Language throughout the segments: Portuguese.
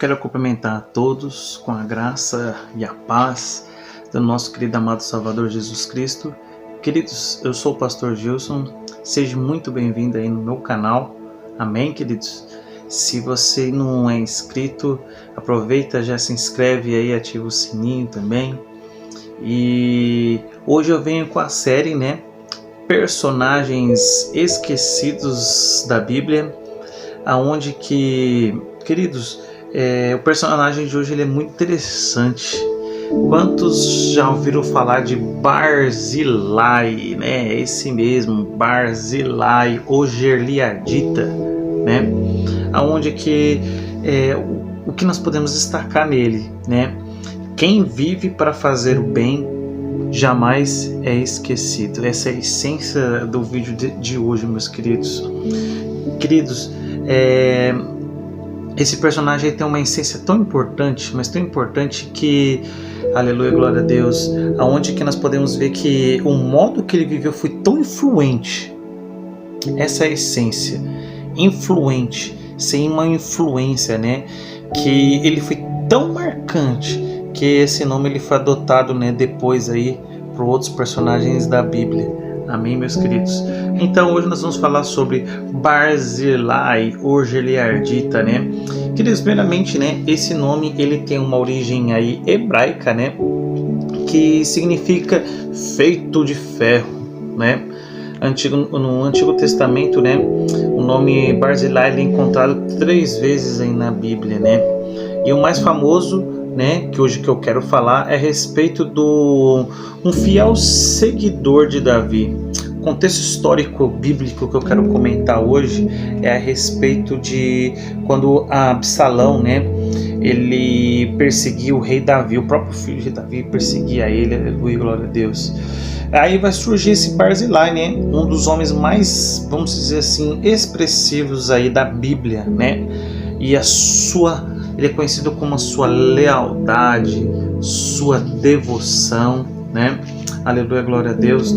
quero cumprimentar a todos com a graça e a paz do nosso querido amado Salvador Jesus Cristo. Queridos, eu sou o pastor Gilson, seja muito bem-vindo aí no meu canal, amém, queridos? Se você não é inscrito, aproveita, já se inscreve aí, ativa o sininho também. E hoje eu venho com a série, personagens esquecidos da Bíblia, aonde que, queridos, o personagem de hoje ele é muito interessante. Quantos já ouviram falar de Barzilai, Esse mesmo, Barzilai, o Gileadita, Aonde que o que nós podemos destacar nele, Quem vive para fazer o bem jamais é esquecido. Essa é a essência do vídeo de hoje, meus queridos. Queridos, esse personagem tem uma essência tão importante, mas tão importante que, aleluia, glória a Deus, aonde que nós podemos ver que o modo que ele viveu foi tão influente. Essa é a essência, influente, sem uma influência, que ele foi tão marcante que esse nome ele foi adotado, depois aí por outros personagens da Bíblia. Amém, meus queridos? Então hoje nós vamos falar sobre Barzilai, o Gileadita, Queridos, primeiramente, esse nome ele tem uma origem aí hebraica, que significa feito de ferro, No Antigo Testamento, o nome Barzilai é encontrado 3 vezes aí na Bíblia, E o mais famoso, que hoje que eu quero falar é a respeito do um fiel seguidor de Davi. O contexto histórico bíblico que eu quero comentar hoje é a respeito de quando Absalão, ele perseguia o rei Davi, o próprio filho de Davi perseguia ele, aleluia, glória a Deus. Aí vai surgir esse Barzilai, um dos homens mais, vamos dizer assim, expressivos aí da Bíblia, E ele é conhecido como a sua lealdade, sua devoção, Aleluia, glória a Deus,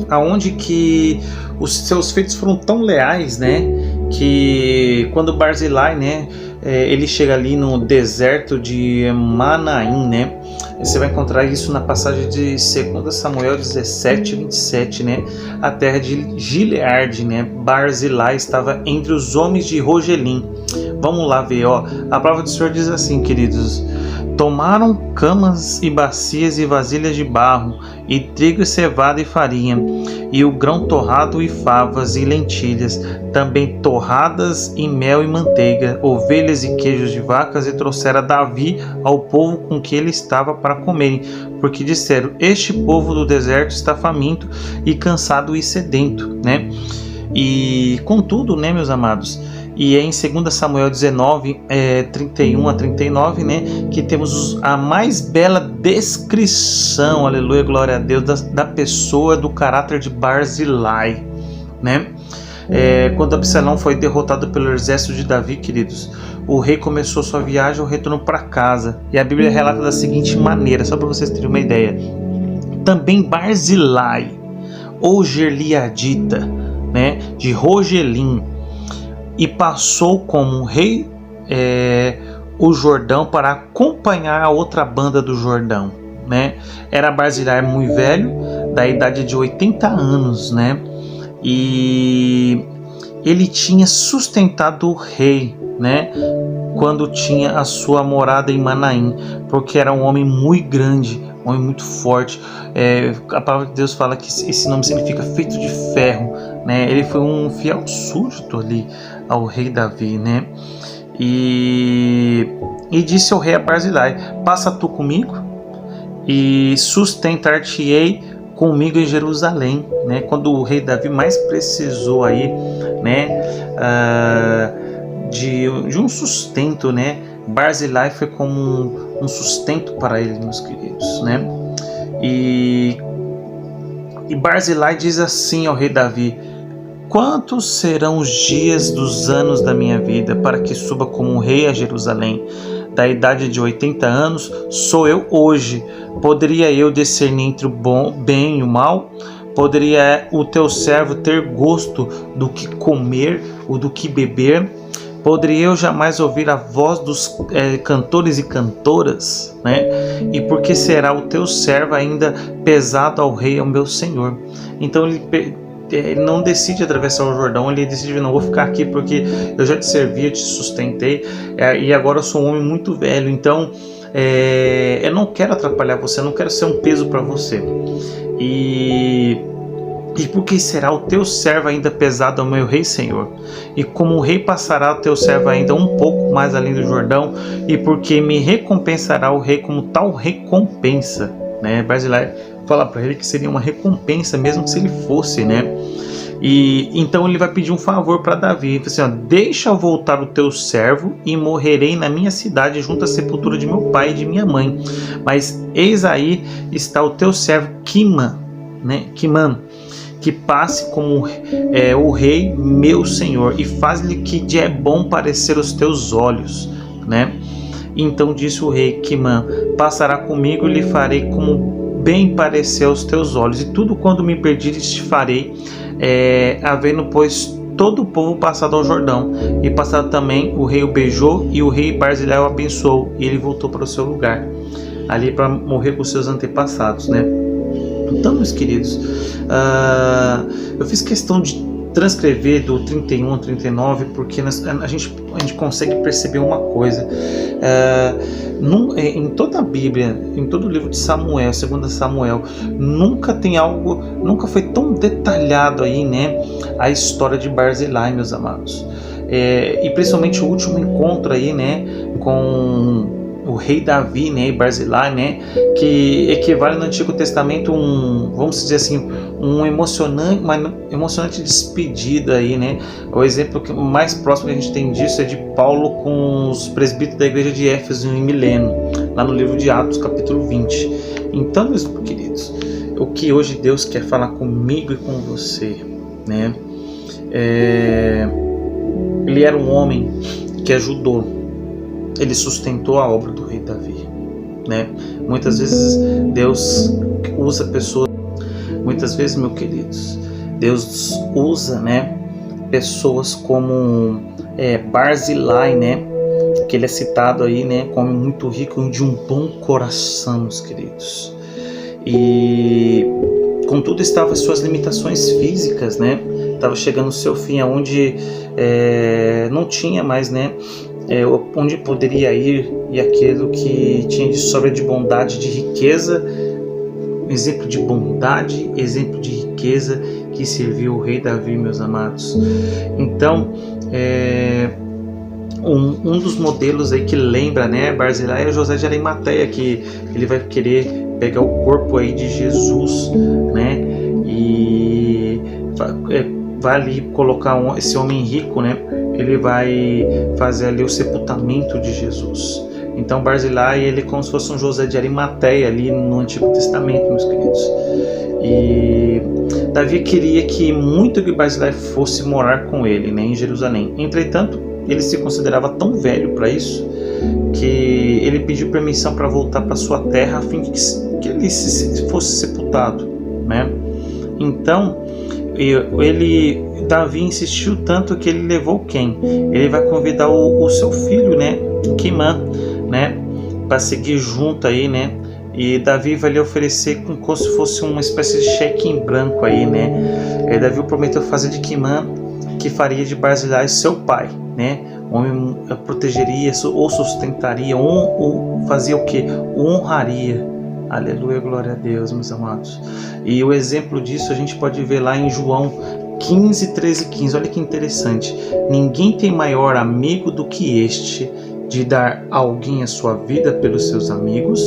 Aonde que os seus feitos foram tão leais, que quando Barzilai, ele chega ali no deserto de Manaim, você vai encontrar isso na passagem de 2 Samuel 17, 27, A terra de Gileade, Barzilai estava entre os homens de Rogelim. Vamos lá ver, a palavra do Senhor diz assim, queridos: tomaram camas e bacias e vasilhas de barro, e trigo e cevada e farinha, e o grão torrado e favas e lentilhas, também torradas e mel e manteiga, ovelhas e queijos de vacas, e trouxeram a Davi ao povo com que ele estava para comerem, porque disseram: este povo do deserto está faminto e cansado e sedento, E contudo, meus amados, e é em 2 Samuel 19, 31 a 39, que temos a mais bela descrição, aleluia, glória a Deus, da pessoa, do caráter de Barzilai, Quando Absalão foi derrotado pelo exército de Davi, queridos, o rei começou sua viagem ao retorno para casa, e a Bíblia relata da seguinte maneira, só para vocês terem uma ideia: também Barzilai, ou Gileadita, de Rogelim, e passou como rei o Jordão para acompanhar a outra banda do Jordão, Era Barzilai muito velho, da idade de 80 anos, E ele tinha sustentado o rei, quando tinha a sua morada em Manaim, porque era um homem muito grande, um homem muito forte. A palavra de Deus fala que esse nome significa feito de ferro, Ele foi um fiel súdito ali ao rei Davi, E disse ao rei a Barzilai: passa tu comigo e sustentar-te-ei comigo em Jerusalém, Quando o rei Davi mais precisou aí, de um sustento, Barzilai foi como um sustento para ele, meus queridos, E Barzilai diz assim ao rei Davi: quantos serão os dias dos anos da minha vida para que suba como rei a Jerusalém? Da idade de 80 anos sou eu hoje. Poderia eu discernir entre o bem e o mal? Poderia o teu servo ter gosto do que comer ou do que beber? Poderia eu jamais ouvir a voz dos cantores e cantoras, né? E por que será o teu servo ainda pesado ao rei, ao meu senhor? Então ele não decide atravessar o Jordão, ele decide: não vou ficar aqui porque eu já te servi, eu te sustentei, e agora eu sou um homem muito velho, então eu não quero atrapalhar você, eu não quero ser um peso para você. E por que será o teu servo ainda pesado ao meu rei, Senhor? E como o rei passará o teu servo ainda um pouco mais além do Jordão, e porque me recompensará o rei como tal recompensa, né? Barzilai fala para ele que seria uma recompensa mesmo que se ele fosse, né? E então ele vai pedir um favor para Davi. Ele fala assim: deixa eu voltar o teu servo e morrerei na minha cidade junto à sepultura de meu pai e de minha mãe. Mas eis aí está o teu servo Quimã, né? Quimã, que passe como o rei meu senhor, e faz-lhe que de é bom parecer os teus olhos, né? Então disse o rei: Quimã passará comigo e lhe farei como bem parecer aos teus olhos, e tudo quando me pedires te farei, havendo pois todo o povo passado ao Jordão. E passado também, o rei o beijou, e o rei Barzilai o abençoou, e ele voltou para o seu lugar, ali para morrer com seus antepassados, né? Então, meus queridos, eu fiz questão de transcrever do 31 ao 39, porque a gente consegue perceber uma coisa. Em toda a Bíblia, em todo o livro de Samuel, 2 Samuel, nunca foi tão detalhado aí, né, a história de Barzilai, meus amados. E principalmente o último encontro aí, né, com o rei Davi, né, e Barzilai, né, que equivale no Antigo Testamento vamos dizer assim, uma emocionante despedida aí, né. O exemplo mais próximo que a gente tem disso é de Paulo com os presbíteros da igreja de Éfeso em Mileno, lá no livro de Atos, capítulo 20. Então, meus queridos, o que hoje Deus quer falar comigo e com você, né, ele era um homem que ajudou, ele sustentou a obra do rei Davi, né? Muitas vezes Deus usa pessoas, muitas vezes, meus queridos, Deus usa, né, pessoas como Barzilai, né, que ele é citado aí, né, como muito rico e de um bom coração, meus queridos. E contudo estava as suas limitações físicas, né? Estava chegando ao seu fim, aonde não tinha mais, né, onde poderia ir, e aquilo que tinha de sobra de bondade, de riqueza, exemplo de bondade, exemplo de riqueza que serviu o rei Davi, meus amados. Então, um dos modelos aí que lembra, né, Barzilai, é o José de Arimateia, que ele vai querer pegar o corpo aí de Jesus, né, e vai ali colocar esse homem rico, né, ele vai fazer ali o sepultamento de Jesus. Então Barzilai, ele é como se fosse um José de Arimateia ali no Antigo Testamento, meus queridos. E Davi queria que muito que Barzilai fosse morar com ele, né, em Jerusalém. Entretanto, ele se considerava tão velho para isso, que ele pediu permissão para voltar para sua terra a fim de que ele fosse sepultado, né? Então Davi insistiu tanto que ele levou quem? Ele vai convidar o seu filho, né, Quimã, né, para seguir junto aí, né? E Davi vai lhe oferecer como se fosse uma espécie de cheque em branco aí, né? Davi prometeu fazer de Quimã que faria de Barzilai seu pai, né? O homem protegeria ou sustentaria, ou fazia o que? O honraria. Aleluia, glória a Deus, meus amados. E o exemplo disso a gente pode ver lá em João 15, 13 e 15. Olha que interessante. Ninguém tem maior amigo do que este, de dar a alguém a sua vida pelos seus amigos.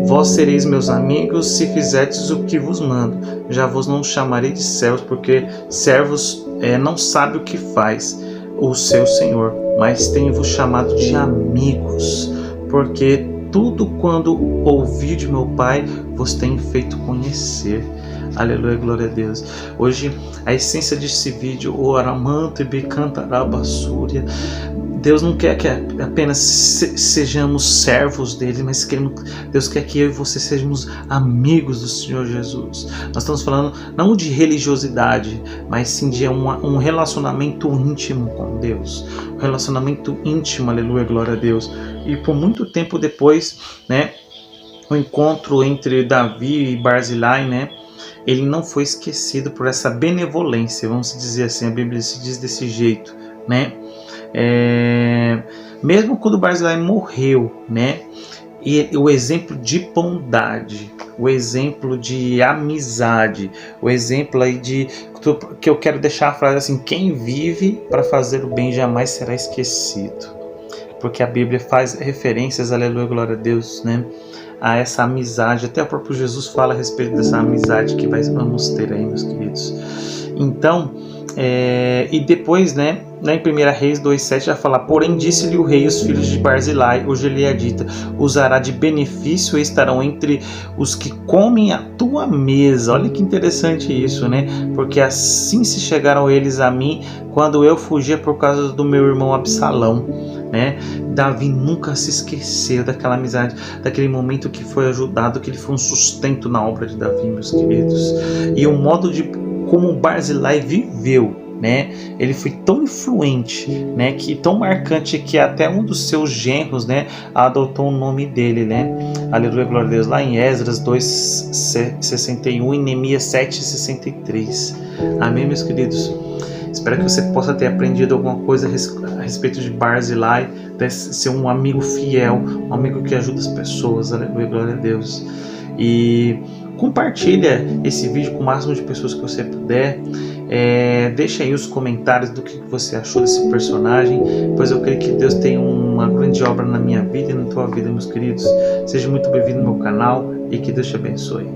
Vós sereis meus amigos se fizerdes o que vos mando. Já vos não chamarei de servos, porque servos não sabe o que faz o seu Senhor, mas tenho-vos chamado de amigos, porque tudo quando ouvi de meu Pai vos tenho feito conhecer. Aleluia, glória a Deus. Hoje a essência desse vídeo, o Aramanto e Bicantarabasúria, Deus não quer que apenas sejamos servos dele, mas Deus quer que eu e você sejamos amigos do Senhor Jesus. Nós estamos falando não de religiosidade, mas sim de um relacionamento íntimo com Deus. Um relacionamento íntimo, aleluia, glória a Deus. E por muito tempo depois, né, o encontro entre Davi e Barzilai, né, ele não foi esquecido por essa benevolência, vamos dizer assim, a Bíblia se diz desse jeito, né? Mesmo quando Barzilai morreu, né, e o exemplo de bondade, o exemplo de amizade, o exemplo aí que eu quero deixar a frase assim: quem vive para fazer o bem jamais será esquecido, porque a Bíblia faz referências, aleluia, glória a Deus, né, a essa amizade. Até o próprio Jesus fala a respeito dessa amizade que vamos ter aí, meus queridos. Então, e depois, né, em 1 Reis 2,7 já fala: porém disse-lhe o rei, os filhos de Barzilai, o gileadita, usará de benefício e estarão entre os que comem a tua mesa. Olha que interessante isso, né? Porque assim se chegaram eles a mim quando eu fugia por causa do meu irmão Absalão, né? Davi nunca se esqueceu daquela amizade, daquele momento que foi ajudado, que ele foi um sustento na obra de Davi, meus queridos. E o modo de como Barzilai viveu, né? Ele foi tão influente, né? Que tão marcante que até um dos seus genros, né, adotou o nome dele, né? Aleluia, glória a Deus. Lá em Esdras 2:61 e Neemias 7:63. Amém, meus queridos? Espero que você possa ter aprendido alguma coisa a respeito de Barzilai, de ser um amigo fiel, um amigo que ajuda as pessoas. Aleluia, glória a Deus. E compartilha esse vídeo com o máximo de pessoas que você puder. Deixa aí os comentários do que você achou desse personagem, pois eu creio que Deus tem uma grande obra na minha vida e na tua vida, meus queridos. Seja muito bem-vindo no meu canal e que Deus te abençoe.